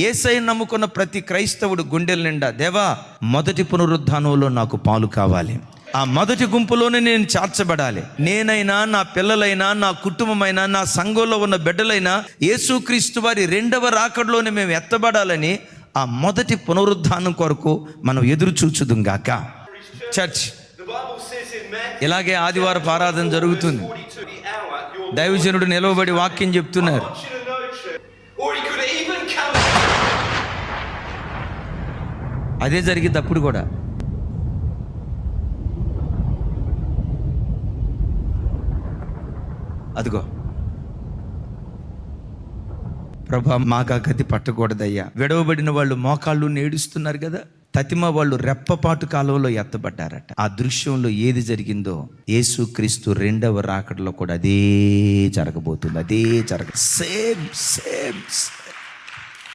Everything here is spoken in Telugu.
యేసయ్యను నమ్ముకున్న ప్రతి క్రైస్తవుడు గుండెల నిండా, దేవా మొదటి పునరుద్ధానంలో నాకు పాలు కావాలి, ఆ మొదటి గుంపులోనే నేను చేర్చబడాలి, నేనైనా నా పిల్లలైనా నా కుటుంబమైనా నా సంఘంలో ఉన్న బిడ్డలైనా యేసుక్రీస్తు వారి రెండవ రాకడలోనే మేము ఎత్తబడాలని ఆ మొదటి పునరుద్ధానం కొరకు మనం ఎదురు చూచుదుంగాక. చర్చ్ ఇలాగే ఆదివారపు ఆరాధన జరుగుతుంది. దైవజనుడు నిలవబడి వాక్యం చెప్తున్నారు. అదే జరిగింది అప్పుడు కూడా. అదిగో ప్రభా, మాకు ఆ గతి పట్టకూడదయ్యా. విడవబడిన వాళ్ళు మోకాళ్ళు నేడుస్తున్నారు కదా, తతిమ వాళ్ళు రెప్పపాటు కాలంలో ఎత్తబడ్డారట. ఆ దృశ్యంలో ఏది జరిగిందో యేసుక్రీస్తు రెండవ రాకడలో కూడా అదే జరగబోతుంది. సేమ్